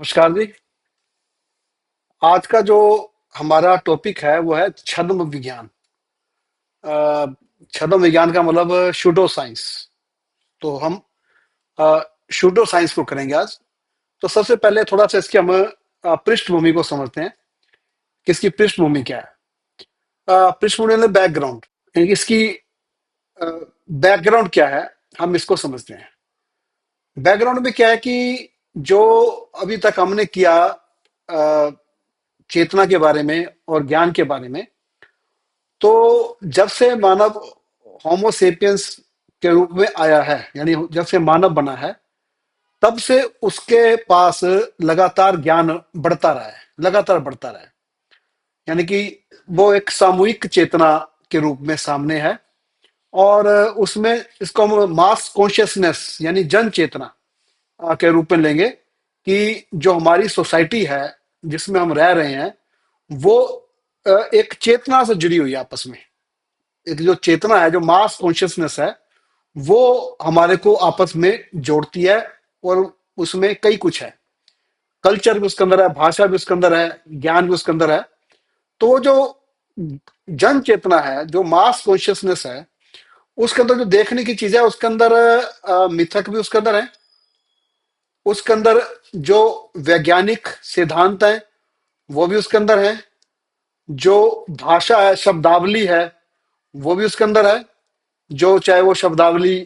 नमस्कार जी। आज का जो हमारा टॉपिक है वो है छद्म विज्ञान। अ, छद्म विज्ञान का मतलब शूडो साइंस। तो हम शूडो साइंस को करेंगे आज। तो सबसे पहले थोड़ा सा इसकी हम पृष्ठभूमि को समझते हैं कि इसकी पृष्ठभूमि क्या है। पृष्ठभूमि मतलब बैकग्राउंड, यानी कि इसकी बैकग्राउंड क्या है, हम इसको समझते हैं। बैकग्राउंड में क्या है कि जो अभी तक हमने किया चेतना के बारे में और ज्ञान के बारे में, तो जब से मानव होमोसेपियंस के रूप में आया है, यानी जब से मानव बना है, तब से उसके पास लगातार ज्ञान बढ़ता रहा है, लगातार बढ़ता रहा है। यानी कि वो एक सामूहिक चेतना के रूप में सामने है। और उसमें इसको हम मास कॉन्शियसनेस यानी जन चेतना के रूप में लेंगे कि जो हमारी सोसाइटी है जिसमें हम रह रहे हैं, वो एक चेतना से जुड़ी हुई है आपस में। एक जो चेतना है, जो मास कॉन्शियसनेस है, वो हमारे को आपस में जोड़ती है। और उसमें कई कुछ है, कल्चर भी उसके अंदर है, भाषा भी उसके अंदर है, ज्ञान भी उसके अंदर है। तो वो जो जन चेतना है, जो मास कॉन्शियसनेस है, उसके अंदर जो देखने की चीज है, उसके अंदर मिथक भी उसके अंदर है। उसके अंदर जो वैज्ञानिक सिद्धांत है, वो भी उसके अंदर है। जो भाषा है, शब्दावली है, वो भी उसके अंदर है। जो चाहे वो शब्दावली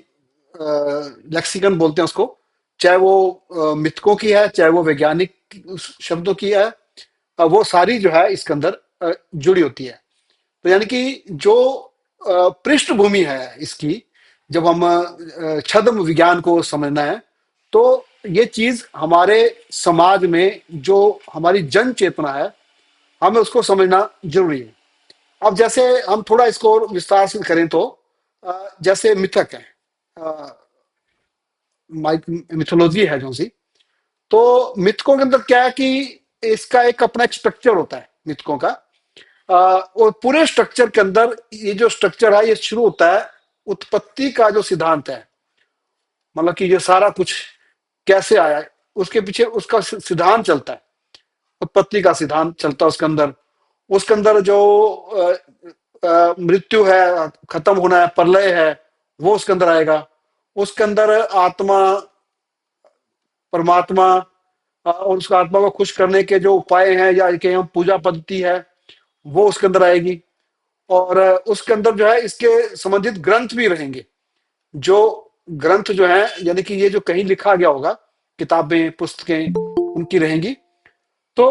लेक्सिकन बोलते हैं उसको, चाहे वो मिथकों की है, चाहे वो वैज्ञानिक शब्दों की है, वो सारी जो है इसके अंदर जुड़ी होती है। तो यानी कि जो पृष्ठभूमि है इसकी, जब हम छद्म विज्ञान को समझना है, तो ये चीज हमारे समाज में जो हमारी जन चेतना है, हमें उसको समझना जरूरी है। अब जैसे हम थोड़ा इसको और विस्तार से करें तो जैसे मिथक है, मिथोलॉजी है जो सी। तो मिथकों के अंदर क्या है कि इसका एक अपना एक स्ट्रक्चर होता है मिथकों का। और पूरे स्ट्रक्चर के अंदर ये जो स्ट्रक्चर है, ये शुरू होता है उत्पत्ति का जो सिद्धांत है। मतलब कि ये सारा कुछ कैसे आया है, उसके पीछे उसका सिद्धांत चलता है। उत्पत्ति का सिद्धांत चलता है उसके अंदर। उसके अंदर जो मृत्यु है, खत्म होना है, प्रलय है, वो उसके अंदर आएगा। उसके अंदर आत्मा, परमात्मा, और उसका आत्मा को खुश करने के जो उपाय हैं या कि हम पूजा पद्धति है, वो उसके अंदर आएगी। और उसके अंदर जो है इसके संबंधित ग्रंथ भी रहेंगे। जो ग्रंथ जो है, यानी कि ये जो कहीं लिखा गया होगा, किताबें, पुस्तकें उनकी रहेंगी। तो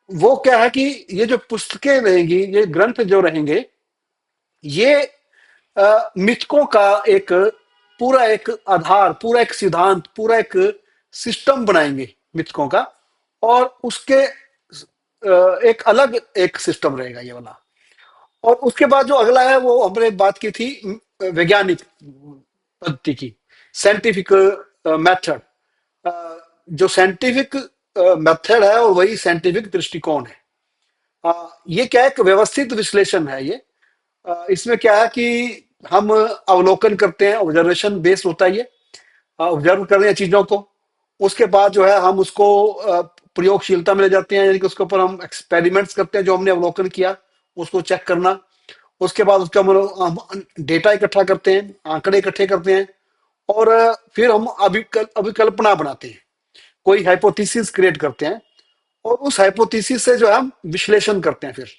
वो क्या है कि ये जो पुस्तकें रहेंगी, ये ग्रंथ जो रहेंगे, ये मिथकों का एक पूरा एक आधार, पूरा एक सिद्धांत, पूरा एक सिस्टम बनाएंगे मिथकों का। और उसके एक अलग एक सिस्टम रहेगा ये वाला। और उसके बाद जो अगला है, वो हमने बात की थी वैज्ञानिक पद्धति की, साइंटिफिक मेथड। जो साइंटिफिक मेथड है, और वही साइंटिफिक दृष्टिकोण है। ये क्या है, एक व्यवस्थित विश्लेषण है ये। इसमें क्या है कि हम अवलोकन करते हैं, ऑब्जर्वेशन बेस्ड होता है ये। ऑब्जर्व कर रहे हैं चीजों को, उसके बाद जो है हम उसको प्रयोगशीलता में ले जाते हैं, यानी कि उसके ऊपर हम एक्सपेरिमेंट्स करते हैं, जो हमने अवलोकन किया उसको चेक करना। उसके बाद उसका हम डेटा इकट्ठा करते हैं, आंकड़े इकट्ठे करते हैं। और फिर हम अभिकल्पना बनाते हैं, कोई हाइपोथेसिस क्रिएट करते हैं। और उस हाइपोथेसिस से जो है हम विश्लेषण करते हैं फिर।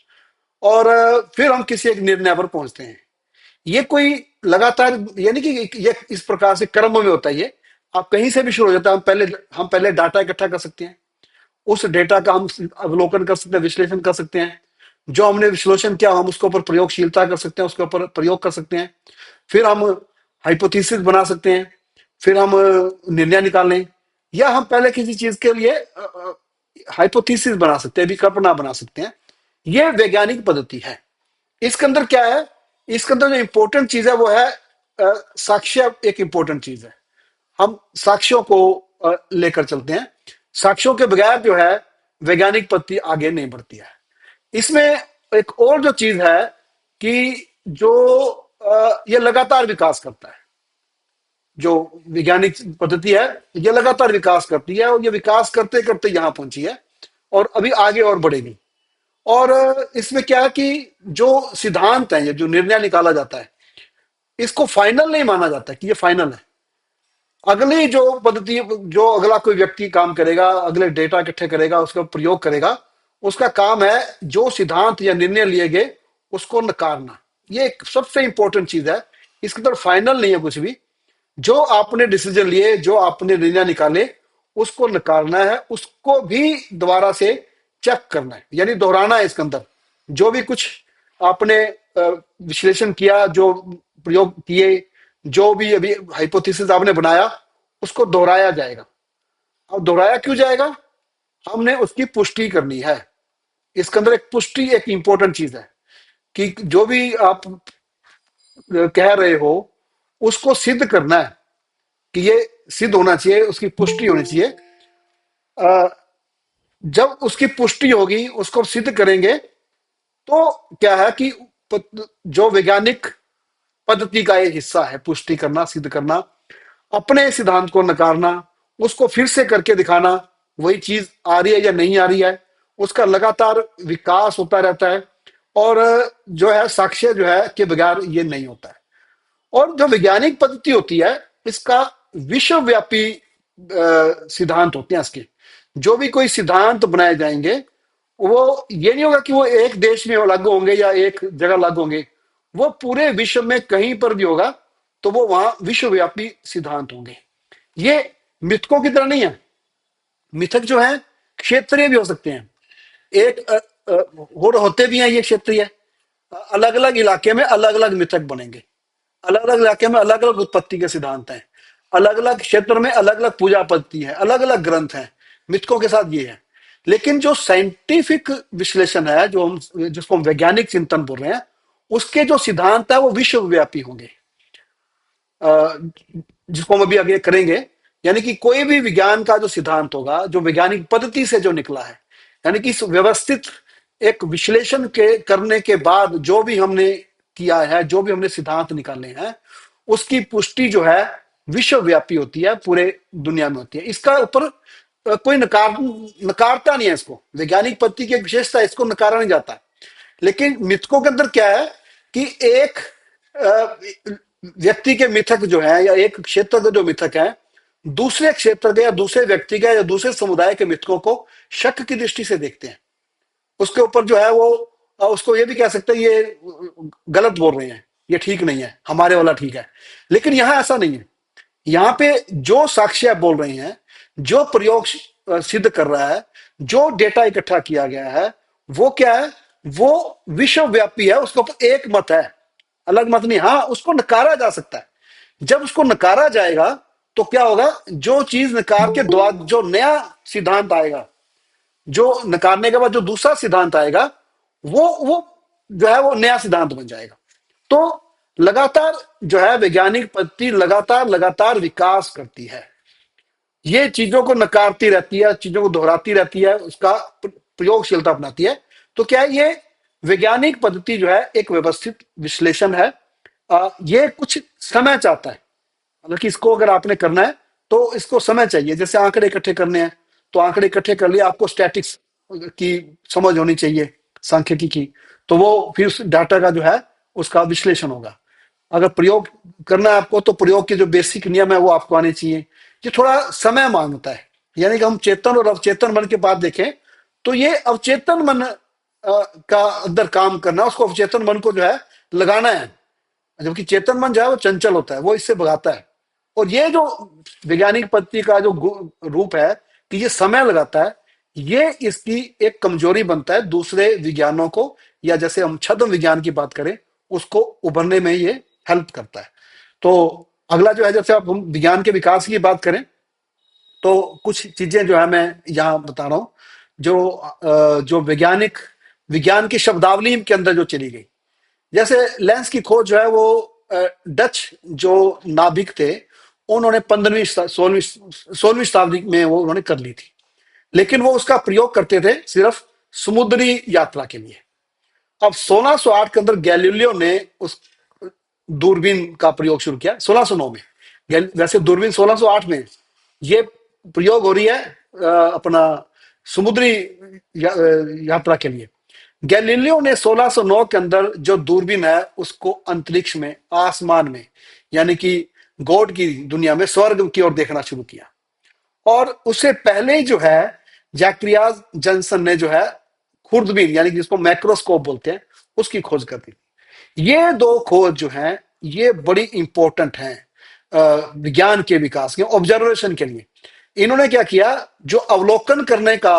और फिर हम किसी एक निर्णय पर पहुंचते हैं। ये कोई लगातार, यानी कि ये इस प्रकार से क्रम में होता है ये। आप कहीं से भी शुरू हो जाता है। हम पहले डाटा इकट्ठा कर सकते हैं, उस डेटा का हम अवलोकन कर सकते हैं, विश्लेषण कर सकते हैं। जो हमने विश्लेषण किया, हम उसके ऊपर प्रयोगशीलता कर सकते हैं, उसके ऊपर प्रयोग कर सकते हैं। फिर हम हाइपोथेसिस बना सकते हैं, फिर हम निर्णय निकालें। या हम पहले किसी चीज के लिए हाइपोथेसिस बना सकते हैं, विकल्पना बना सकते हैं। ये वैज्ञानिक पद्धति है। इसके अंदर क्या है, इसके अंदर जो इंपॉर्टेंट चीज है वो है साक्ष्य। एक इंपॉर्टेंट चीज है, हम साक्ष्यों को लेकर चलते हैं। साक्ष्यों के बगैर जो है वैज्ञानिक पद्धति आगे नहीं बढ़ती है। इसमें एक और जो चीज है कि जो ये लगातार विकास करता है। जो वैज्ञानिक पद्धति है, ये लगातार विकास करती है, और ये विकास करते करते यहां पहुंची है, और अभी आगे और बढ़ेगी। और इसमें क्या है कि जो सिद्धांत है, ये जो निर्णय निकाला जाता है, इसको फाइनल नहीं माना जाता कि ये फाइनल है। अगली जो पद्धति, जो अगला कोई व्यक्ति काम करेगा, अगले डेटा इकट्ठे करेगा, उसका प्रयोग करेगा, उसका काम है जो सिद्धांत या निर्णय लिए गए उसको नकारना। ये एक सबसे इंपॉर्टेंट चीज है। इसके तरफ फाइनल नहीं है कुछ भी। जो आपने डिसीजन लिए, जो आपने निर्णय निकाले, उसको नकारना है, उसको भी दोबारा से चेक करना है, यानी दोहराना है इसके अंदर। जो भी कुछ आपने विश्लेषण किया, जो प्रयोग किए, जो भी अभी हाइपोथेसिस आपने बनाया, उसको दोहराया जाएगा। अब दोहराया क्यों जाएगा? हमने उसकी पुष्टि करनी है। इसके अंदर एक पुष्टि एक इंपॉर्टेंट चीज है कि जो भी आप कह रहे हो, उसको सिद्ध करना है कि ये सिद्ध होना चाहिए, उसकी पुष्टि होनी चाहिए। अ, जब उसकी पुष्टि होगी, उसको सिद्ध करेंगे, तो क्या है कि जो वैज्ञानिक पद्धति का एक हिस्सा है पुष्टि करना, सिद्ध करना, अपने सिद्धांत को नकारना, उसको फिर से करके दिखाना, वही चीज आ रही है या नहीं आ रही है, उसका लगातार विकास होता रहता है। और जो है साक्ष्य जो है के बगैर ये नहीं होता है। और जो वैज्ञानिक पद्धति होती है, इसका विश्वव्यापी सिद्धांत होते हैं इसके। जो भी कोई सिद्धांत बनाए जाएंगे, वो ये नहीं होगा कि वो एक देश में लागू होंगे या एक जगह लागू होंगे। वो पूरे विश्व में कहीं पर भी होगा, तो वो वहां विश्वव्यापी सिद्धांत होंगे। ये मिथकों की तरह नहीं है। मिथक जो है क्षेत्रीय भी हो सकते हैं। एक और होते भी हैं ये क्षेत्रीय। अलग अलग इलाके में अलग अलग मिथक बनेंगे। अलग अलग इलाके में अलग अलग उत्पत्ति के सिद्धांत हैं। अलग अलग क्षेत्र में अलग अलग पूजा पद्धति है, अलग अलग ग्रंथ हैं। मिथकों के साथ ये है। लेकिन जो साइंटिफिक विश्लेषण है, जो हम जिसको हम वैज्ञानिक चिंतन बोल रहे हैं, उसके जो सिद्धांत है वो विश्वव्यापी होंगे। अ, जिसको हम अभी आगे करेंगे। यानी कि कोई भी विज्ञान का जो सिद्धांत होगा, जो वैज्ञानिक पद्धति से जो निकला है, यानी कि इस व्यवस्थित एक विश्लेषण के करने के बाद जो भी हमने किया है, जो भी हमने सिद्धांत निकाले हैं, उसकी पुष्टि जो है विश्वव्यापी होती है, पूरे दुनिया में होती है। इसका ऊपर कोई नकारता नहीं है इसको। वैज्ञानिक पद्धति की एक विशेषता है, इसको नकारा नहीं जाता। लेकिन मिथकों के अंदर क्या है कि एक व्यक्ति के मिथक जो है, या एक क्षेत्र के जो मिथक है, दूसरे क्षेत्र के या दूसरे व्यक्ति के या दूसरे समुदाय के मिथकों को शक की दृष्टि से देखते हैं। उसके ऊपर जो है वो उसको ये भी कह सकते हैं ये गलत बोल रहे हैं, ये ठीक नहीं है, हमारे वाला ठीक है। लेकिन यहां ऐसा नहीं है। यहाँ पे जो साक्ष्य आप बोल रहे हैं, जो प्रयोग सिद्ध कर रहा है, जो डेटा इकट्ठा किया गया है, वो क्या है? वो विश्वव्यापी है। उसके ऊपर एक मत है, अलग मत नहीं। हाँ, उसको नकारा जा सकता है। जब उसको नकारा जाएगा, तो क्या होगा? जो चीज नकार के बाद जो नया सिद्धांत आएगा, जो नकारने के बाद जो दूसरा सिद्धांत आएगा, वो जो है वो नया सिद्धांत बन जाएगा। तो लगातार जो है वैज्ञानिक पद्धति लगातार लगातार विकास करती है। ये चीजों को नकारती रहती है, चीजों को दोहराती रहती है, उसका प्रयोगशीलता अपनाती है। तो क्या है? ये वैज्ञानिक पद्धति जो है एक व्यवस्थित विश्लेषण है। ये कुछ समय चाहता है। मतलब कि इसको अगर आपने करना है, तो इसको समय चाहिए। जैसे आंकड़े इकट्ठे करने हैं, तो आंकड़े इकट्ठे कर लिए, आपको स्टैटिक्स की समझ होनी चाहिए, सांख्यिकी की। तो वो फिर उस डाटा का जो है उसका विश्लेषण होगा। अगर प्रयोग करना है आपको, तो प्रयोग के जो बेसिक नियम है वो आपको आने चाहिए। ये थोड़ा समय मांगता है। यानी कि हम चेतन और अवचेतन मन के बाद देखें, तो ये अवचेतन मन का अंदर काम करना, उसको अवचेतन मन को जो है लगाना है। जबकि चेतन मन जो है वो चंचल होता है, वो इससे भगाता है। और ये जो वैज्ञानिक पद्धति का जो रूप है कि ये समय लगाता है, ये इसकी एक कमजोरी बनता है दूसरे विज्ञानों को, या जैसे हम छद्म विज्ञान की बात करें, उसको उभरने में ये हेल्प करता है। तो अगला जो है, जैसे आप हम विज्ञान के विकास की बात करें, तो कुछ चीजें जो है मैं यहाँ बता रहा हूँ, जो वैज्ञानिक विज्ञान की शब्दावली के अंदर जो चली गई। जैसे लेंस की खोज जो है वो डच जो नाभिक थे, उन्होंने 15वीं 16वीं शताब्दी में वो उन्होंने कर ली थी। लेकिन वो उसका प्रयोग करते थे सिर्फ समुद्री यात्रा के लिए। अब 1608 के अंदर गैलीलियो ने उस दूरबीन का प्रयोग शुरू किया, 1609 में। वैसे दूरबीन 1608 में ये प्रयोग हो रही है अपना समुद्री यात्रा के लिए। गैलीलियो ने 1609 के अंदर जो दूरबीन है उसको अंतरिक्ष में, आसमान में, यानी कि गॉड की दुनिया में, स्वर्ग की ओर देखना शुरू किया। और उससे पहले जो है जैक्रियास जॉनसन ने जो है खुर्दबीन, यानी कि जिसको मैक्रोस्कोप बोलते हैं, उसकी खोज कर दी। ये दो खोज जो हैं ये बड़ी इंपॉर्टेंट हैं विज्ञान के विकास के, ऑब्जर्वेशन के लिए। इन्होंने क्या किया, जो अवलोकन करने का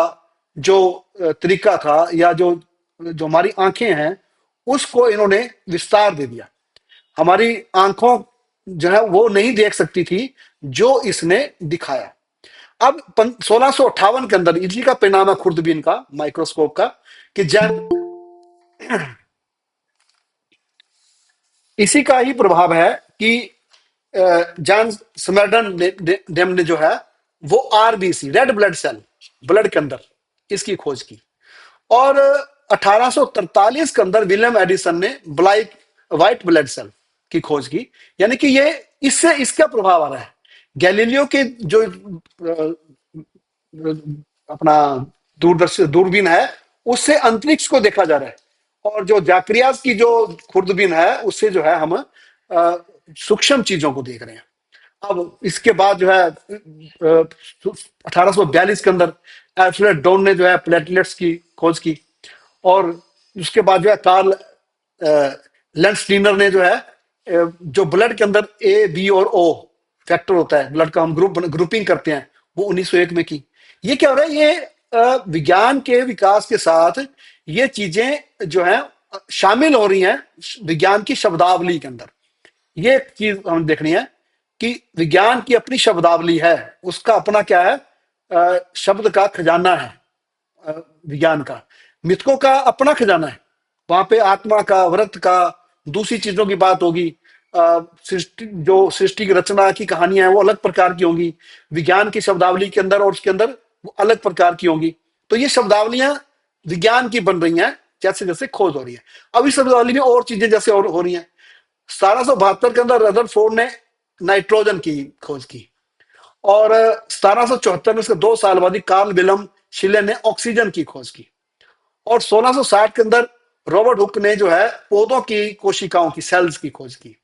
जो तरीका था, या जो जो हमारी आंखें हैं उसको इन्होंने विस्तार दे दिया। हमारी आंखों जो है वो नहीं देख सकती थी जो इसने दिखाया। अब 1658 के अंदर इसी का परिणाम है खुर्दबीन का, माइक्रोस्कोप का, कि जब इसी का ही प्रभाव है कि जॉन स्मेल्टन डेम ने जो है वो RBC, red blood cell, blood के अंदर इसकी खोज की। और 1843 के अंदर विलियम एडिसन ने ब्लाइक व्हाइट ब्लड सेल की खोज की। यानी कि ये इससे इसका प्रभाव आ रहा है। गैलीलियो के जो अपना दूरदर्शी दूरबीन है उससे अंतरिक्ष को देखा जा रहा है, और जो जाक्रियास की जो खुर्दबीन है उससे जो है हम सूक्ष्म चीजों को देख रहे हैं। अब इसके बाद जो है 1842 के अंदर एल्फ्रेड डोन ने जो है प्लेटलेट्स की खोज की। और उसके बाद जो है कार्ल लेंसटीनर ने जो है जो ब्लड के अंदर ए बी और ओ फैक्टर होता है, ब्लड का हम ग्रुपिंग करते हैं, वो 1901 में की। ये क्या हो रहा है, ये विज्ञान के विकास के साथ ये चीजें जो है शामिल हो रही हैं विज्ञान की शब्दावली के अंदर। ये एक चीज हमें देखनी है कि विज्ञान की अपनी शब्दावली है, उसका अपना क्या है, शब्द का खजाना है। विज्ञान का, मिथकों का अपना खजाना है। वहां पे आत्मा का, व्रत का, दूसरी चीजों की बात होगी। सृष्टि, जो सृष्टि की रचना की कहानियां हैं वो अलग प्रकार की होंगी विज्ञान की शब्दावली के अंदर, और उसके अंदर वो अलग प्रकार की होंगी। तो ये शब्दावलियां विज्ञान की बन रही हैं जैसे जैसे खोज हो रही है। अब इस शब्दावली में और चीजें जैसे और हो रही हैं। 1772 के अंदर रदरफोर्ड ने नाइट्रोजन की खोज की। और 1774 में उसके 2 साल बाद ही कार्ल विलम शिले ने ऑक्सीजन की खोज की। और 1660 के अंदर रॉबर्ट हुक ने जो है पौधों की कोशिकाओं की, सेल्स की खोज की।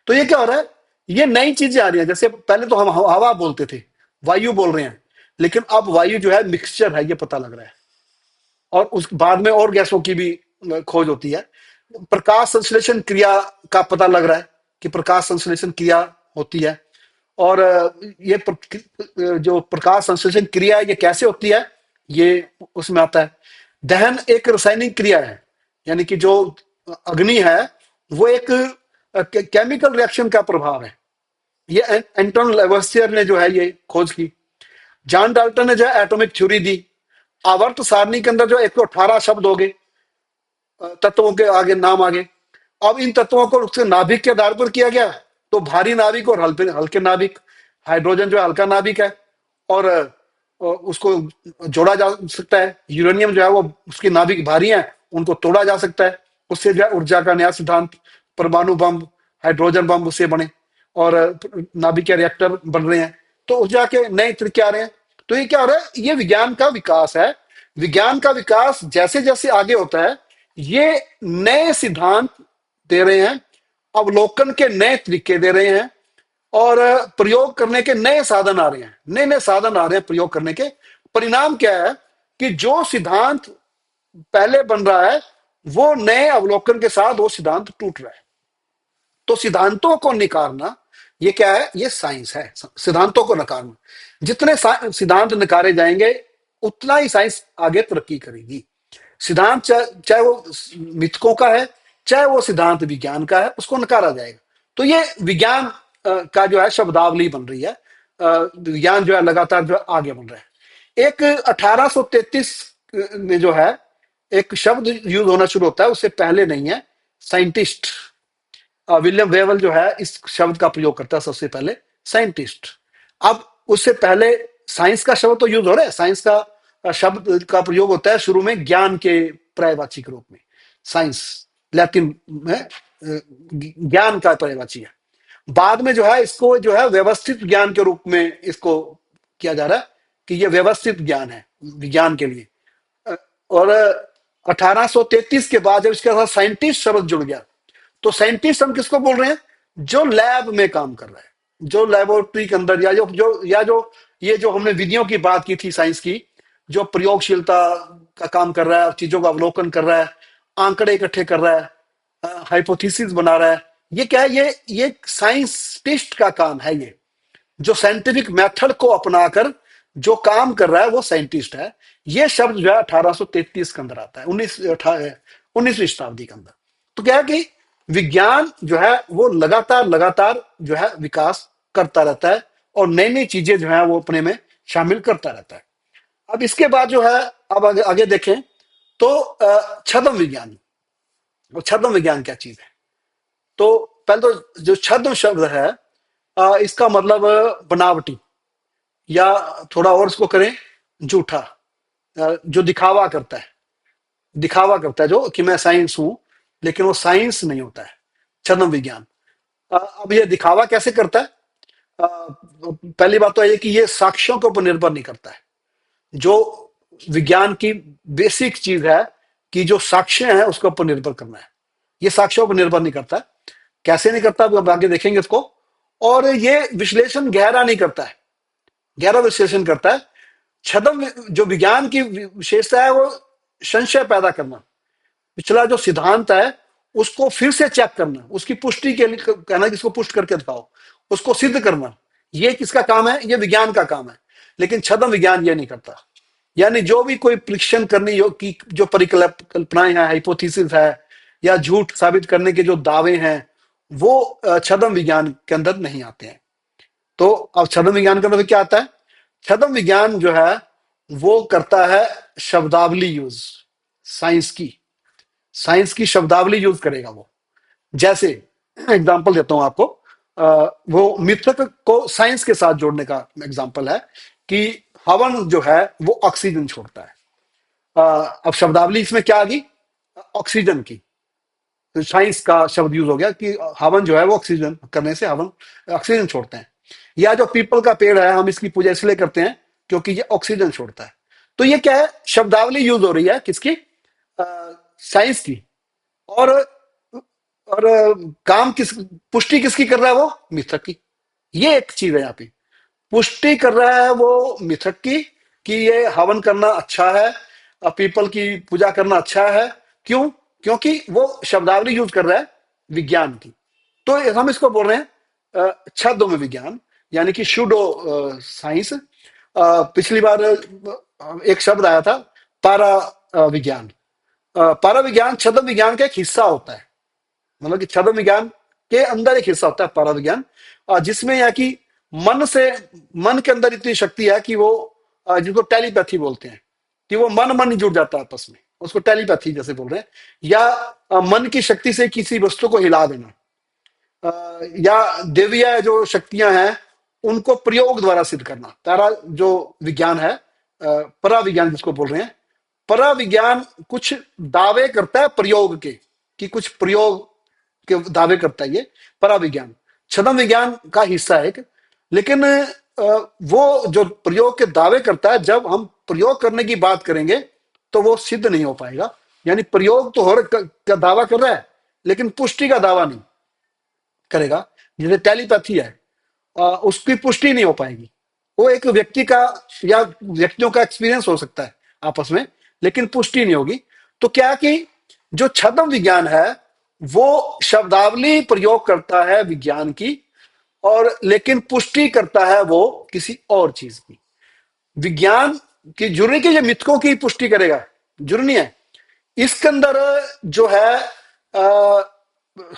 तो ये क्या हो रहा है, ये नई चीजें आ रही हैं। जैसे पहले तो हम हवा बोलते थे, वायु बोल रहे हैं, लेकिन अब वायु जो है मिक्सचर है, ये पता लग रहा है। और उस बाद में और गैसों की भी खोज होती है। प्रकाश संश्लेषण क्रिया का पता लग रहा है कि प्रकाश संश्लेषण क्रिया होती है। और ये जो प्रकाश संश्लेषण क्रिया है ये कैसे होती है, ये उसमें आता है। दहन एक रासायनिक क्रिया है, यानी कि जो अग्नि है वो एक केमिकल रिएक्शन का प्रभाव है। ये एंटोन लेवसियर ने जो है ये खोज की। जॉन डाल्टन ने जो है एटॉमिक थ्योरी दी। आवर्त सारणी के अंदर जो 118 शब्द हो गए, तत्वों के आगे नाम आगे। अब इन तत्वों को उसके नाभिक के आधार पर किया गया, तो भारी नाभिक और हल्के नाभिक। हाइड्रोजन जो है हल्का नाभिक है, और उसको जोड़ा जा सकता है। यूरेनियम जो है वो उसके नाभिक भारी है, उनको तोड़ा जा सकता है। उससे जो है ऊर्जा का नया सिद्धांत, परमाणु बम, हाइड्रोजन बम उससे बने, और नाभिक के रिएक्टर बन रहे हैं। तो ऊर्जा के नए तरीके आ रहे हैं। तो ये क्या हो रहा है, ये विज्ञान का विकास है। विज्ञान का विकास जैसे जैसे आगे होता है ये नए सिद्धांत दे रहे हैं, अवलोकन के नए तरीके दे रहे हैं, और प्रयोग करने के नए साधन आ रहे हैं। नए नए साधन आ रहे हैं प्रयोग करने के। परिणाम क्या है कि जो सिद्धांत पहले बन रहा है वो नए अवलोकन के साथ वो सिद्धांत टूट रहा है। तो सिद्धांतों को नकारना ये क्या है, ये साइंस है। सिद्धांतों को नकारना, जितने सिद्धांत नकारे जाएंगे उतना ही साइंस आगे तरक्की करेगी। सिद्धांत चाहे वो मिथकों का है, चाहे वो सिद्धांत विज्ञान का है, उसको नकारा जाएगा। तो ये विज्ञान का जो है शब्दावली बन रही है। विज्ञान जो है लगातार जो है आगे बन रहा है। एक 1833 में जो है एक शब्द यूज होना शुरू होता है, उससे पहले नहीं है। साइंटिस्ट, विलियम वेवल जो है इस शब्द का प्रयोग करता है सबसे पहले, साइंटिस्ट। अब उससे पहले साइंस का शब्द तो यूज हो रहा है। साइंस का शब्द का प्रयोग होता है शुरू में ज्ञान के पर्यायवाची के रूप में। साइंस लैटिन में ज्ञान का पर्यायवाची है। बाद में जो है इसको जो है व्यवस्थित ज्ञान के रूप में इसको किया जा रहा है कि ये व्यवस्थित ज्ञान है विज्ञान के लिए। अ, और 1833 के बाद जब इसके साथ साइंटिस्ट शब्द जुड़ गया, तो साइंटिस्ट हम किसको बोल रहे हैं? जो लैब में काम कर रहा है, जो लेबोरेटरी के अंदर, या जो ये जो हमने विधियों की बात की थी साइंस की, जो प्रयोगशीलता का काम कर रहा है, चीजों का अवलोकन कर रहा है, आंकड़े इकट्ठे कर रहा है, हाइपोथेसिस बना रहा है, ये क्या है? ये साइंटिस्ट का काम है। ये जो साइंटिफिक मेथड को अपनाकर जो काम कर रहा है वो साइंटिस्ट है। ये शब्द जो है 1833 के अंदर आता है, 19वीं शताब्दी के अंदर। तो क्या है कि विज्ञान जो है वो लगातार लगातार जो है विकास करता रहता है, और नई नई चीजें जो है वो अपने में शामिल करता रहता है। अब इसके बाद जो है, अब आगे देखें तो छद्म विज्ञान। और छद्म विज्ञान क्या चीज है? तो पहले तो जो छद्म शब्द है, इसका मतलब बनावटी, या थोड़ा और इसको करें झूठा, जो दिखावा करता है। दिखावा करता है जो कि मैं साइंस हूं, लेकिन वो साइंस नहीं होता है छद्म विज्ञान। अब ये दिखावा कैसे करता है? पहली बात तो ये कि ये साक्ष्यों के ऊपर निर्भर नहीं करता है। जो विज्ञान की बेसिक चीज है कि जो साक्ष्य है उसके ऊपर निर्भर करना है, ये साक्ष्यों पर निर्भर नहीं करता है। कैसे नहीं करता, अब आगे देखेंगे इसको। और ये विश्लेषण गहरा नहीं करता है, गहरा विश्लेषण करता है। छद्म जो विज्ञान की विशेषता है वो संशय पैदा करना, पिछला जो सिद्धांत है उसको फिर से चेक करना, उसकी पुष्टि के लिए कहना कि इसको पुष्ट करके दिखाओ, उसको सिद्ध करना। ये किसका काम है? ये विज्ञान का काम है। लेकिन छद्म विज्ञान ये नहीं करता। यानी जो भी कोई परीक्षण करने की जो परिकल्पनाएं हैं, हाइपोथेसिस है, या झूठ साबित करने के जो दावे हैं, वो छद्म विज्ञान के अंदर नहीं आते हैं। तो अब छद्म विज्ञान के अंदर क्या आता है? छद्म विज्ञान जो है वो करता है शब्दावली यूज, साइंस की। साइंस की शब्दावली यूज करेगा वो। जैसे एग्जांपल देता हूं आपको, वो मिथक को साइंस के साथ जोड़ने का एग्जांपल है कि हवन जो है वो ऑक्सीजन छोड़ता है। अब शब्दावली इसमें क्या आ गई? ऑक्सीजन की। तो साइंस का शब्द यूज हो गया कि हवन जो है वो ऑक्सीजन करने से हवन ऑक्सीजन छोड़ते हैं। या जो पीपल का पेड़ है, हम इसकी पूजा इसलिए करते हैं क्योंकि ये ऑक्सीजन छोड़ता है। तो ये क्या है? शब्दावली यूज हो रही है किसकी? साइंस की। और और काम किस पुष्टि किसकी कर रहा है? वो मिथक की। ये एक चीज है यहाँ पे, पुष्टि कर रहा है वो मिथक की कि ये हवन करना अच्छा है, पीपल की पूजा करना अच्छा है। क्यों? क्योंकि वो शब्दावली यूज कर रहा है विज्ञान की। तो हम इसको बोल रहे हैं छद्म विज्ञान, यानी कि शूडो साइंस। पिछली बार एक शब्द आया था पारा विज्ञान। पारा विज्ञान छद्म विज्ञान का एक हिस्सा होता है। मतलब कि छद्म विज्ञान के अंदर एक हिस्सा होता है पारा विज्ञान, जिसमें यह कि मन से मन के अंदर इतनी शक्ति है कि वो जिसको टेलीपैथी बोलते हैं, कि वो मन मन जुड़ जाता है आपस में, उसको टेलीपैथी जैसे बोल रहे हैं। या मन की शक्ति से किसी वस्तु को हिला देना, या देवीय जो शक्तियां हैं उनको प्रयोग द्वारा सिद्ध करना। तारा जो विज्ञान है, परा विज्ञान जिसको बोल रहे हैं, परा विज्ञान कुछ दावे करता है प्रयोग के, कि कुछ प्रयोग के दावे करता है ये परा विज्ञान। छद्म विज्ञान का हिस्सा है एक। लेकिन वो जो प्रयोग के दावे करता है, जब हम प्रयोग करने की बात करेंगे तो वो सिद्ध नहीं हो पाएगा। यानी प्रयोग तो का दावा कर रहा है, लेकिन पुष्टि का दावा नहीं करेगा। जैसे टेलीपैथी है, उसकी पुष्टि नहीं हो पाएगी। वो एक व्यक्ति का या व्यक्तियों का एक्सपीरियंस हो सकता है आपस में, लेकिन पुष्टि नहीं होगी। तो क्या कि जो छद्म विज्ञान है वो शब्दावली प्रयोग करता है विज्ञान की, और लेकिन पुष्टि करता है वो किसी और चीज की। विज्ञान की जरूरी कि ये मिथकों की पुष्टि करेगा, जरूरी नहीं है। इसके अंदर जो है,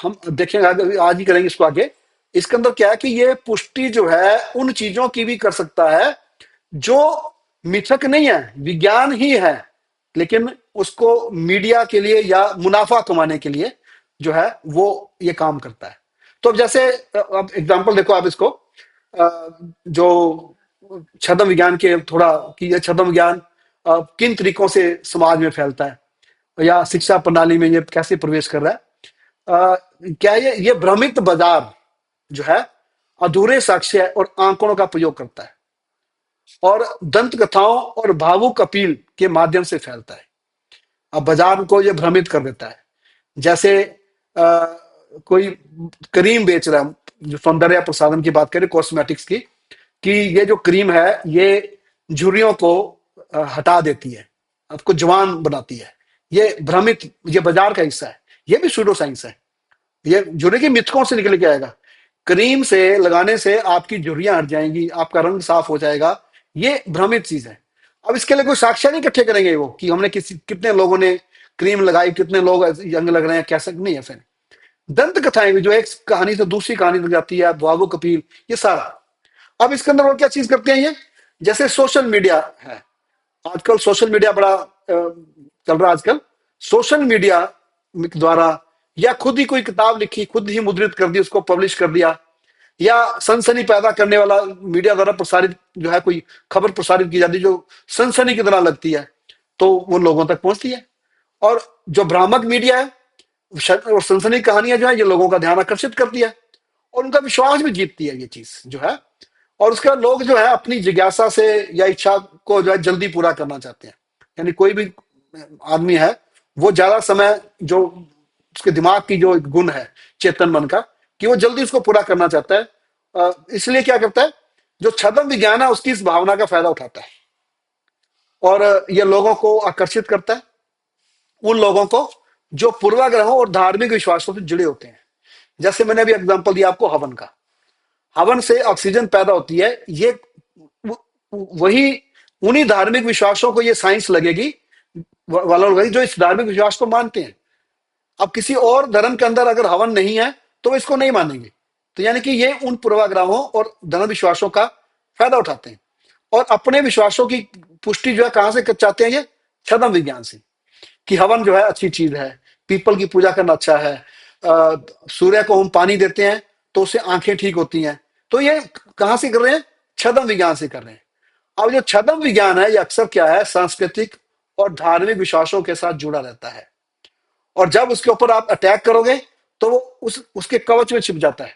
हम देखेंगे आज ही करेंगे इसको आगे। इसके अंदर क्या है कि ये पुष्टि जो है उन चीजों की भी कर सकता है जो मिथक नहीं है, विज्ञान ही है, लेकिन उसको मीडिया के लिए या मुनाफा कमाने के लिए जो है वो ये काम करता है। तो अब जैसे, अब एग्जांपल देखो आप इसको, जो छद्म विज्ञान के थोड़ा, कि ये छद्म विज्ञान किन तरीकों से समाज में फैलता है, या शिक्षा प्रणाली में ये कैसे प्रवेश कर रहा है। क्या ये भ्रमित बाजार जो है अधूरे साक्ष्य और आंकड़ों का प्रयोग करता है और दंत कथाओं और भावुक अपील के माध्यम से फैलता है। अब बाजार को ये भ्रमित कर देता है। जैसे कोई क्रीम बेच रहा है, जो सौंदर्य प्रसाधन की बात करें, कॉस्मेटिक्स की, कि ये जो क्रीम है ये झुर्रियों को हटा देती है, आपको जवान बनाती है। ये भ्रमित, ये बाजार का हिस्सा है, ये भी सूडो साइंस है। ये झुर्री की मिथकों से निकल के आएगा। क्रीम से लगाने से आपकी झुर्रियां हट जाएंगी, आपका रंग साफ हो जाएगा, ये भ्रमित चीज है। अब इसके लिए कोई साक्ष्य नहीं इकट्ठे करेंगे वो कि हमने कितने लोगों ने क्रीम लगाई, कितने लोग यंग लग रहे हैं, कैसे नहीं है। फिर दंत कथाएं भी जो एक कहानी से दूसरी कहानी लग जाती है, भावुक अपील, ये सारा। अब इसके अंदर और क्या चीज करते हैं ये, जैसे सोशल मीडिया है। आजकल सोशल मीडिया बड़ा चल रहा है आजकल। सोशल मीडिया द्वारा या खुद ही कोई किताब लिखी, खुद ही मुद्रित कर दी, उसको पब्लिश कर दिया, या सनसनी पैदा करने वाला मीडिया द्वारा प्रसारित जो है कोई खबर प्रसारित की जाती है जो सनसनी की तरह लगती है, तो वो लोगों तक पहुंचती है। और जो भ्रामक मीडिया है और सनसनी कहानियां जो है, ये लोगों का ध्यान आकर्षित करती है और उनका विश्वास भी जीतती है ये चीज जो है। और उसके बाद लोग जो है अपनी जिज्ञासा से या इच्छा को जो है जल्दी पूरा करना चाहते हैं। यानी कोई भी आदमी है, वो ज्यादा समय जो उसके दिमाग की जो एक गुण है चेतन मन का, कि वो जल्दी उसको पूरा करना चाहता है। इसलिए क्या करता है, जो छद्म विज्ञान है उसकी इस भावना का फायदा उठाता है और ये लोगों को आकर्षित करता है, उन लोगों को जो पूर्वाग्रहों और धार्मिक विश्वासों से जुड़े होते हैं। जैसे मैंने अभी एग्जांपल दिया आपको हवन का। हवन से ऑक्सीजन पैदा होती है, ये वही उन्हीं धार्मिक विश्वासों को ये साइंस लगेगी वाला लोग जो इस धार्मिक विश्वास को मानते हैं। अब किसी और धर्म के अंदर अगर हवन नहीं है तो वो इसको नहीं मानेंगे। तो यानी कि ये उन पूर्वाग्रहों और धर्म विश्वासों का फायदा उठाते हैं और अपने विश्वासों की पुष्टि जो है कहां से चाहते हैं, ये छद्म विज्ञान से, कि हवन जो है अच्छी चीज है, पीपल की पूजा करना अच्छा है, सूर्य को हम पानी देते हैं तो उससे आंखें ठीक होती हैं। तो ये कहां से कर रहे हैं, छद्म विज्ञान से कर रहे हैं। अब जो छद्म विज्ञान है ये अक्सर क्या है, सांस्कृतिक और धार्मिक विश्वासों के साथ जुड़ा रहता है और जब उसके ऊपर आप अटैक करोगे तो वो उसके कवच में छिप जाता है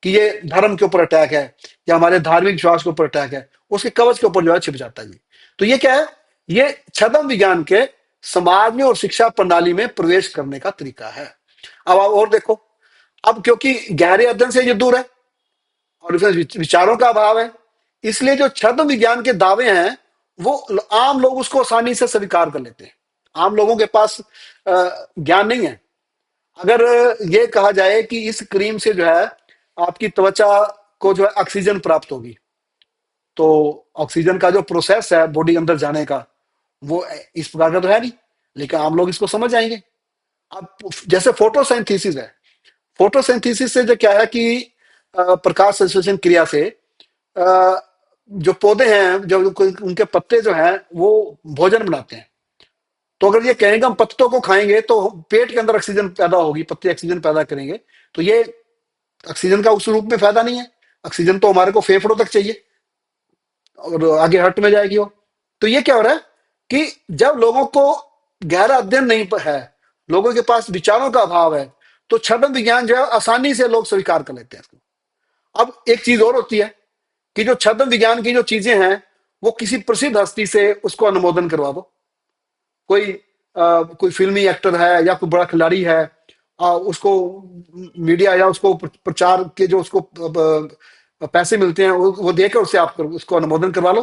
कि ये धर्म के ऊपर अटैक है या हमारे धार्मिक विश्वास के ऊपर अटैक है, उसके कवच के ऊपर जो है छिप जाता है। तो ये क्या है, ये छद्म विज्ञान के समाज में और शिक्षा प्रणाली में प्रवेश करने का तरीका है। अब आप और देखो, अब क्योंकि गहरे अध्ययन से ये दूर है और इसमें विचारों का अभाव है, इसलिए जो छद्म विज्ञान के दावे हैं वो आम लोग उसको आसानी से स्वीकार कर लेते हैं। आम लोगों के पास ज्ञान नहीं है। अगर ये कहा जाए कि इस क्रीम से जो है आपकी त्वचा को जो है ऑक्सीजन प्राप्त होगी, तो ऑक्सीजन का जो प्रोसेस है बॉडी के अंदर जाने का, वो इस प्रकार का तो है नहीं, लेकिन आम लोग इसको समझ जाएंगे। अब जैसे फोटोसिंथेसिस है, फोटोसिंथेसिस से जो क्या है कि प्रकाश संश्लेषण क्रिया से जो पौधे हैं, जो उनके पत्ते जो हैं वो भोजन बनाते हैं। तो अगर ये कहेंगे हम पत्तों को खाएंगे तो पेट के अंदर ऑक्सीजन पैदा होगी, पत्ते ऑक्सीजन पैदा करेंगे, तो ये ऑक्सीजन का उस रूप में फायदा नहीं है। ऑक्सीजन तो हमारे को फेफड़ों तक चाहिए और आगे हार्ट में जाएगी वो। तो ये क्या हो रहा है कि जब लोगों को गहरा अध्ययन नहीं है, लोगों के पास विचारों का अभाव है, तो छद्म विज्ञान जो है आसानी से लोग स्वीकार कर लेते हैं इसको। अब एक चीज और होती है कि जो छद्म विज्ञान की जो चीजें हैं वो किसी प्रसिद्ध हस्ती से उसको अनुमोदन करवा दो। कोई फिल्मी एक्टर है या कोई बड़ा खिलाड़ी है, उसको मीडिया या उसको प्रचार के जो उसको पैसे मिलते हैं वो देकर उससे आप उसको अनुमोदन करवा लो।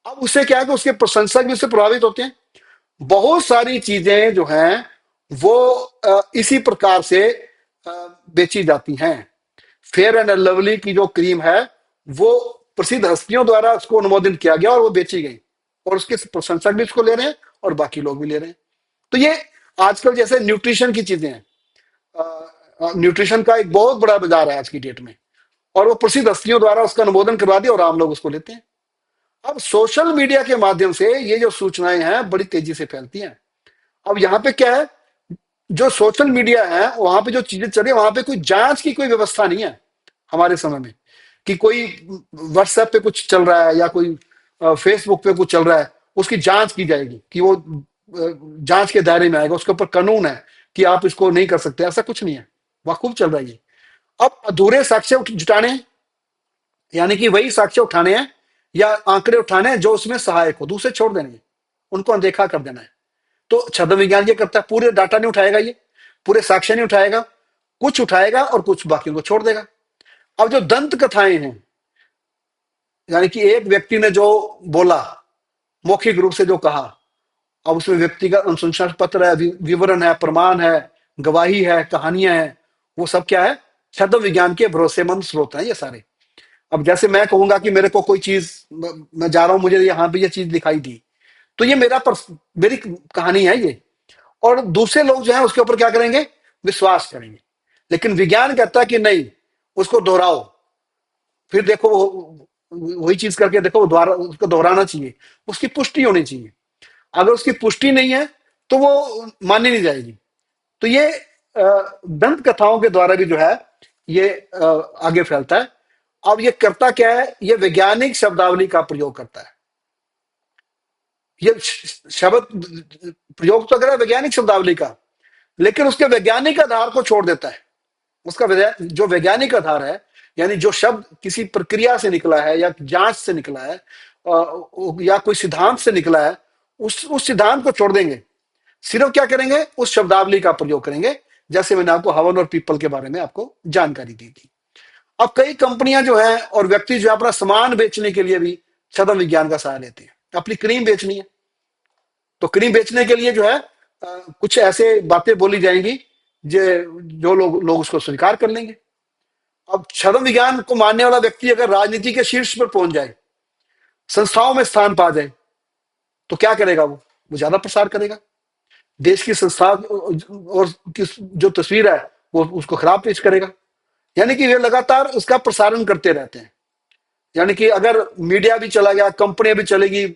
अब उससे क्या है कि उसके प्रशंसक भी उससे प्रभावित होते हैं। बहुत सारी चीजें जो हैं वो इसी प्रकार से बेची जाती हैं। फेयर एंड लवली की जो क्रीम है वो प्रसिद्ध हस्तियों द्वारा उसको अनुमोदित किया गया और वो बेची गई और उसके प्रशंसक भी उसको ले रहे हैं और बाकी लोग भी ले रहे हैं। तो ये आजकल जैसे न्यूट्रिशन की चीजें हैं, न्यूट्रिशन का एक बहुत बड़ा बाजार है आज की डेट में और वो प्रसिद्ध हस्तियों द्वारा उसका अनुमोदन करवा दिया और आम लोग उसको लेते हैं। अब सोशल मीडिया के माध्यम से ये जो सूचनाएं हैं बड़ी तेजी से फैलती हैं। अब यहाँ पे क्या है, जो सोशल मीडिया है वहां पे जो चीजें चल रही है वहां पे कोई जांच की कोई व्यवस्था नहीं है हमारे समय में, कि कोई व्हाट्सएप पे कुछ चल रहा है या कोई फेसबुक पे कुछ चल रहा है उसकी जांच की जाएगी कि वो जांच के दायरे में आएगा, उसके ऊपर कानून है कि आप इसको नहीं कर सकते, ऐसा कुछ नहीं है। वह खूब चल रहा है ये। अब अधूरे साक्ष्य जुटाने हैं, यानी कि वही साक्ष्य उठाने हैं या आंकड़े उठाने हैं जो उसमें सहायक हो, दूसरे छोड़ देने हैं, उनको अनदेखा कर देना है। तो छद्म विज्ञान ये करता है, पूरे डाटा नहीं उठाएगा, ये पूरे साक्ष्य नहीं उठाएगा, कुछ उठाएगा और कुछ बाकी को छोड़ देगा। अब जो दंत कथाएं हैं, यानी कि एक व्यक्ति ने जो बोला, मौखिक रूप से जो कहा, अब उसमें व्यक्तिगत अनुशंसा पत्र है, विवरण है, प्रमाण है, गवाही है, कहानियां हैं, वो सब क्या है, छद्म विज्ञान के भरोसेमंद स्रोत हैं ये सारे। अब जैसे मैं कहूंगा कि मेरे को कोई चीज, मैं जा रहा हूं, मुझे यहाँ पे ये चीज दिखाई दी, तो ये मेरी कहानी है ये, और दूसरे लोग जो है उसके ऊपर क्या करेंगे, विश्वास करेंगे। लेकिन विज्ञान कहता है कि नहीं, उसको दोहराओ, फिर देखो वही चीज करके देखो, वो दोबारा उसको दोहराना चाहिए, उसकी पुष्टि होनी चाहिए। अगर उसकी पुष्टि नहीं है तो वो मानी नहीं जाएगी। तो ये दंत कथाओं के द्वारा भी जो है ये आगे फैलता है। अब ये करता क्या है, ये वैज्ञानिक शब्दावली का प्रयोग करता है। ये शब्द प्रयोग तो कर रहा है वैज्ञानिक शब्दावली का, लेकिन उसके वैज्ञानिक आधार को छोड़ देता है। उसका जो वैज्ञानिक आधार है, यानी जो शब्द किसी प्रक्रिया से निकला है या जांच से निकला है या कोई सिद्धांत से निकला है, उस सिद्धांत को छोड़ देंगे। सिर्फ क्या करेंगे, उस शब्दावली का प्रयोग करेंगे, जैसे मैंने आपको हवन और पीपल के बारे में आपको जानकारी दी थी। अब कई कंपनियां जो है और व्यक्ति जो है अपना सामान बेचने के लिए भी छद्म विज्ञान का सहारा लेते हैं। अपनी क्रीम बेचनी है तो क्रीम बेचने के लिए जो है कुछ ऐसे बातें बोली जाएंगी जो जो लोग उसको स्वीकार कर लेंगे। अब छद्म विज्ञान को मानने वाला व्यक्ति अगर राजनीति के शीर्ष पर पहुंच जाए, संस्थाओं में स्थान पा जाए, तो क्या करेगा, वो ज्यादा प्रसार करेगा, देश की संस्था और किस जो तस्वीर है वो उसको खराब पेश करेगा। यानी कि वे लगातार उसका प्रसारण करते रहते हैं। यानी कि अगर मीडिया भी चला गया, कंपनियां भी चलेगी,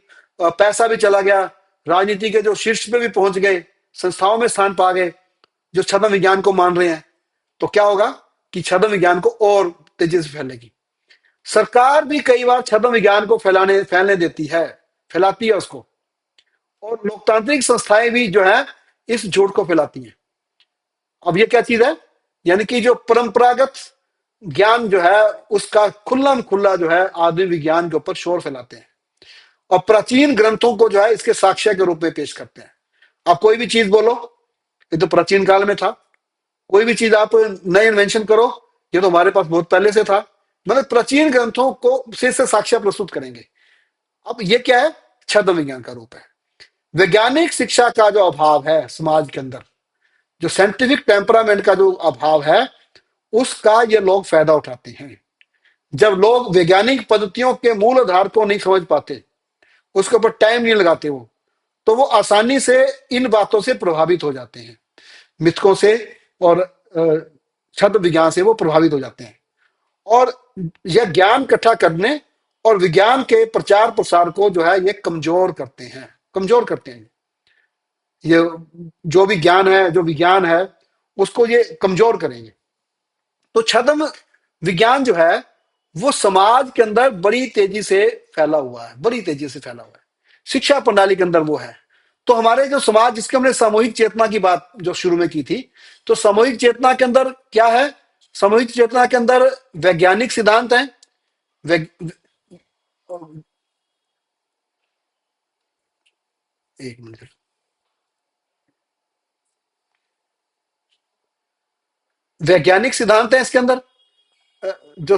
पैसा भी चला गया, राजनीति के जो शीर्ष पे भी पहुंच गए, संस्थाओं में स्थान पा गए जो छद्म विज्ञान को मान रहे हैं, तो क्या होगा कि छद्म विज्ञान को और तेजी से फैलेगी। सरकार भी कई बार छद्म विज्ञान को फैलने देती है, फैलाती है उसको, और लोकतांत्रिक संस्थाएं भी जो है इस झूठ को फैलाती हैं। अब ये क्या चीज है, यानी कि जो परंपरागत ज्ञान जो है उसका खुल्लम खुल्ला जो है आधुनिक विज्ञान के ऊपर शोर फैलाते हैं, और प्राचीन ग्रंथों को जो है इसके साक्ष्य के रूप में पेश करते हैं। आप कोई भी चीज बोलो, ये तो प्राचीन काल में था, कोई भी चीज आप नए इन्वेंशन करो, ये तो हमारे पास बहुत पहले से था, मतलब प्राचीन ग्रंथों को से साक्ष्य प्रस्तुत करेंगे। अब ये क्या है, छद्म विज्ञान का रूप है। वैज्ञानिक शिक्षा का जो अभाव है समाज के अंदर, जो साइंटिफिक टेम्परामेंट का जो अभाव है, उसका ये लोग फायदा उठाते हैं। जब लोग वैज्ञानिक पद्धतियों के मूल आधार को नहीं समझ पाते, उसके ऊपर टाइम नहीं लगाते वो, तो वो आसानी से इन बातों से प्रभावित हो जाते हैं, मिथकों से और छद्म विज्ञान से वो प्रभावित हो जाते हैं, और यह ज्ञान इकट्ठा करने और विज्ञान के प्रचार प्रसार को जो है ये कमजोर करते हैं। ये जो भी ज्ञान है, जो विज्ञान है, उसको ये कमजोर करेंगे। तो छद्म विज्ञान जो है वो समाज के अंदर बड़ी तेजी से फैला हुआ है, बड़ी तेजी से फैला हुआ है, शिक्षा प्रणाली के अंदर वो है। तो हमारे जो समाज, जिसके हमने सामूहिक चेतना की बात जो शुरू में की थी, तो सामूहिक चेतना के अंदर क्या है, सामूहिक चेतना के अंदर वैज्ञानिक सिद्धांत है, वै, एक मिनट, वैज्ञानिक सिद्धांत है इसके अंदर, जो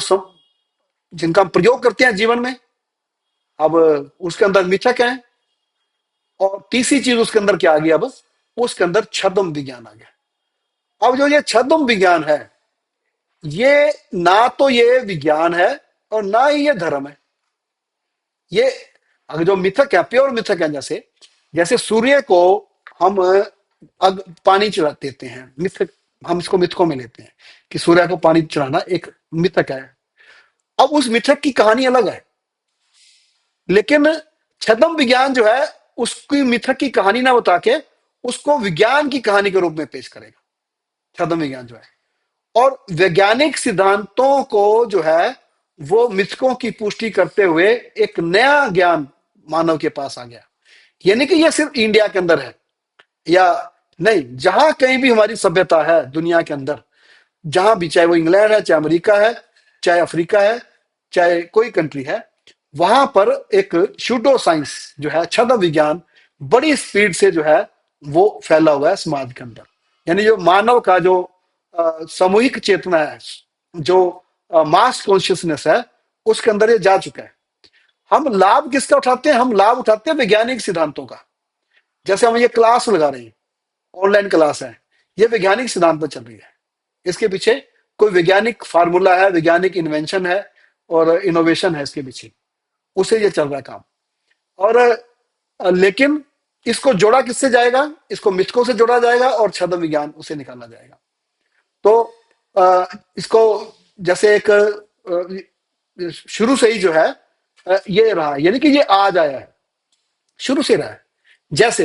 जिनका हम प्रयोग करते हैं जीवन में। अब उसके अंदर मिथक है, और तीसरी चीज उसके अंदर क्या आ गया, अब उसके अंदर छद्म विज्ञान आ गया। अब जो ये छद्म विज्ञान है, ये ना तो ये विज्ञान है और ना ही ये धर्म है। ये अगर जो मिथक है, प्योर मिथक है, जैसे जैसे सूर्य को हम पानी चढ़ा देते हैं, मिथक, हम इसको मिथकों में लेते हैं कि सूर्य को पानी चढ़ाना एक मिथक है। अब उस मिथक की कहानी अलग है, लेकिन छद्म विज्ञान जो है उसकी मिथक की कहानी ना बता के उसको विज्ञान की कहानी के रूप में पेश करेगा छद्म विज्ञान जो है, और वैज्ञानिक सिद्धांतों को जो है वो मिथकों की पुष्टि करते हुए एक नया ज्ञान मानव के पास आ गया। यानी कि ये सिर्फ इंडिया के अंदर है या नहीं, जहां कहीं भी हमारी सभ्यता है दुनिया के अंदर, जहां भी, चाहे वो इंग्लैंड है, चाहे अमेरिका है, चाहे अफ्रीका है, चाहे कोई कंट्री है, वहां पर एक शूडो साइंस जो है, छद्म विज्ञान, बड़ी स्पीड से जो है वो फैला हुआ है समाज के अंदर। यानी जो मानव का जो सामूहिक चेतना है, जो मास कॉन्शियसनेस है, उसके अंदर ये जा चुका है। हम लाभ किसका उठाते हैं? हम लाभ उठाते हैं वैज्ञानिक सिद्धांतों का। जैसे हम ये क्लास लगा रहे हैं, ऑनलाइन क्लास है, ये वैज्ञानिक सिद्धांत पर चल रही है। इसके पीछे कोई वैज्ञानिक फार्मूला है, वैज्ञानिक इन्वेंशन है और इनोवेशन है इसके पीछे, उसे ये चल रहा है काम। और लेकिन इसको जोड़ा किससे जाएगा? इसको मिथकों से जोड़ा जाएगा और छद्म विज्ञान उसे निकाला जाएगा। तो इसको जैसे एक शुरू से ही जो है ये रहा, यानी कि ये आज आया है, शुरू से रहा है। जैसे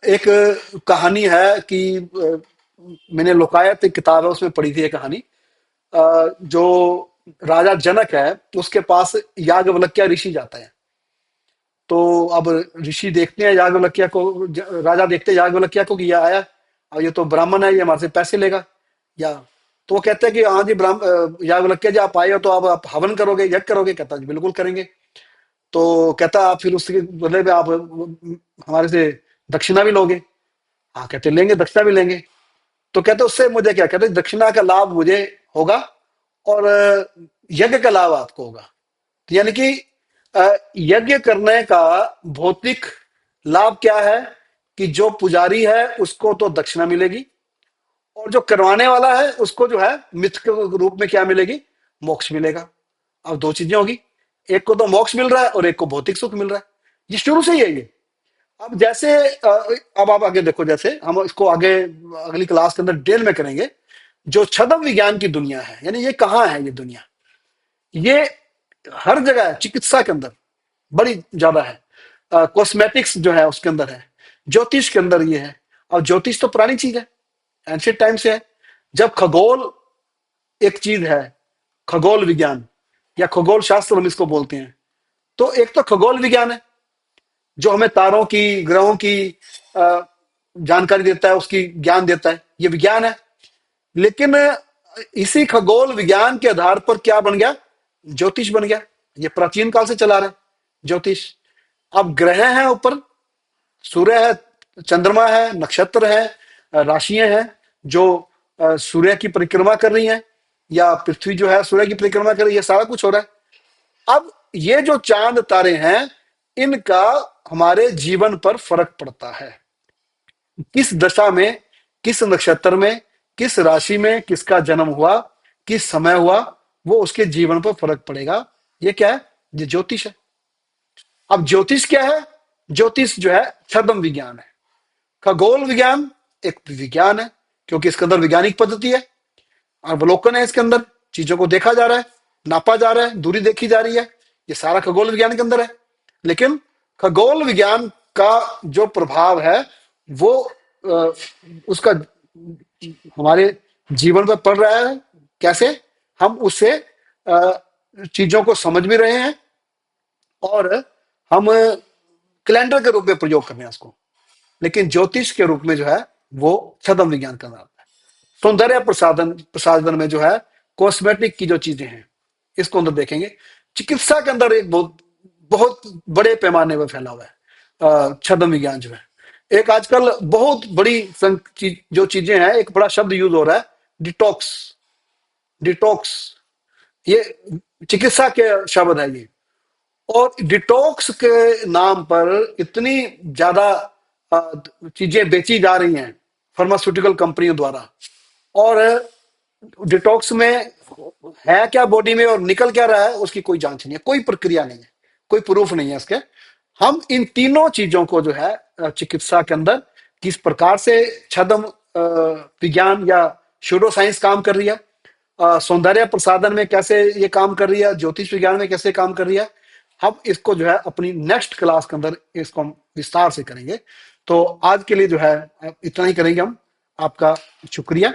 एक कहानी है कि मैंने लोकायत एक किताब है उसमें पढ़ी थी ये कहानी। जो राजा जनक है उसके पास याज्ञवल्क्य ऋषि जाता है। तो अब ऋषि देखते हैं याज्ञवल्क्य को, राजा देखते हैं याज्ञवल्क्य को कि ये आया, अब ये तो ब्राह्मण है, ये हमारे से पैसे लेगा। या तो वो कहते हैं कि हाँ जी ब्राह्मण याज्ञवल्क्य जी आप आए हो तो अब आप हवन करोगे, यज्ञ करोगे? कहता है जी बिल्कुल करेंगे। तो कहता आप फिर उसके बदले में आप हमारे से दक्षिणा भी लोगे? हाँ कहते लेंगे, दक्षिणा भी लेंगे। तो कहते उससे मुझे क्या? कहते दक्षिणा का लाभ मुझे होगा और यज्ञ का लाभ आपको होगा। तो यानी कि यज्ञ करने का भौतिक लाभ क्या है कि जो पुजारी है उसको तो दक्षिणा मिलेगी, और जो करवाने वाला है उसको जो है मिथ के रूप में क्या मिलेगी? मोक्ष मिलेगा। अब दो चीजें होगी, एक को तो मोक्ष मिल रहा है और एक को भौतिक सुख मिल रहा है। ये शुरू से ही है ये। अब जैसे अब आप आगे देखो, जैसे हम इसको आगे अगली क्लास के अंदर डिटेल में करेंगे। जो छद्म विज्ञान की दुनिया है, यानी ये कहाँ है ये दुनिया? ये हर जगह है, चिकित्सा के अंदर बड़ी ज्यादा है, कॉस्मेटिक्स जो है उसके अंदर है, ज्योतिष के अंदर ये है। और ज्योतिष तो पुरानी चीज है, एंशियंट टाइम से है। जब खगोल एक चीज है, खगोल विज्ञान या खगोल शास्त्र हम इसको बोलते हैं, तो एक तो खगोल विज्ञान है जो हमें तारों की, ग्रहों की अ, जानकारी देता है, उसकी ज्ञान देता है, ये विज्ञान है। लेकिन इसी खगोल विज्ञान के आधार पर क्या बन गया? ज्योतिष बन गया। ये प्राचीन काल से चला रहा है ज्योतिष। अब ग्रह हैं ऊपर, सूर्य है, चंद्रमा है, नक्षत्र है, राशियां हैं जो सूर्य की परिक्रमा कर रही हैं, या पृथ्वी जो है सूर्य की परिक्रमा कर रही है, सारा कुछ हो रहा है। अब ये जो चांद तारे हैं, इनका हमारे जीवन पर फर्क पड़ता है। किस दशा में, किस नक्षत्र में, किस राशि में किसका जन्म हुआ, किस समय हुआ, वो उसके जीवन पर फर्क पड़ेगा। ये क्या है? ये ज्योतिष है। अब ज्योतिष क्या है? ज्योतिष जो है छद्म विज्ञान है। खगोल विज्ञान एक विज्ञान है क्योंकि इसके अंदर वैज्ञानिक पद्धति है, अवलोकन है, इसके अंदर चीजों को देखा जा रहा है, नापा जा रहा है, दूरी देखी जा रही है, ये सारा खगोल विज्ञान के अंदर है। लेकिन खगोल विज्ञान का जो प्रभाव है वो उसका हमारे जीवन पर पड़ रहा है। कैसे? हम उससे चीजों को समझ भी रहे हैं और हम कैलेंडर के रूप में प्रयोग कर रहे हैं उसको। लेकिन ज्योतिष के रूप में जो है वो छद्म विज्ञान का नाम है। सौंदर्य प्रसाधन प्रसाधन में जो है कॉस्मेटिक की जो चीजें हैं, इसको अंदर देखेंगे। चिकित्सा के अंदर एक बहुत बहुत बड़े पैमाने पर फैला हुआ है छद्म विज्ञान जो है। एक आजकल बहुत बड़ी जो चीजें हैं, एक बड़ा शब्द यूज हो रहा है, डिटॉक्स। डिटॉक्स ये चिकित्सा के शब्द है ये। और डिटॉक्स के नाम पर इतनी ज्यादा चीजें बेची जा रही हैं फार्मास्यूटिकल कंपनियों द्वारा। और डिटॉक्स में है क्या बॉडी में और निकल क्या रहा है उसकी कोई जांच नहीं है, कोई प्रक्रिया नहीं है, कोई प्रूफ नहीं है इसके। हम इन तीनों चीजों को जो है चिकित्सा के अंदर किस प्रकार से छद्म विज्ञान या शूडो साइंस काम कर रही है, सौंदर्य प्रसाधन में कैसे ये काम कर रही है, ज्योतिष विज्ञान में कैसे काम कर रही है, हम इसको जो है अपनी नेक्स्ट क्लास के अंदर इसको हम विस्तार से करेंगे। तो आज के लिए जो है इतना ही करेंगे हम। आपका शुक्रिया।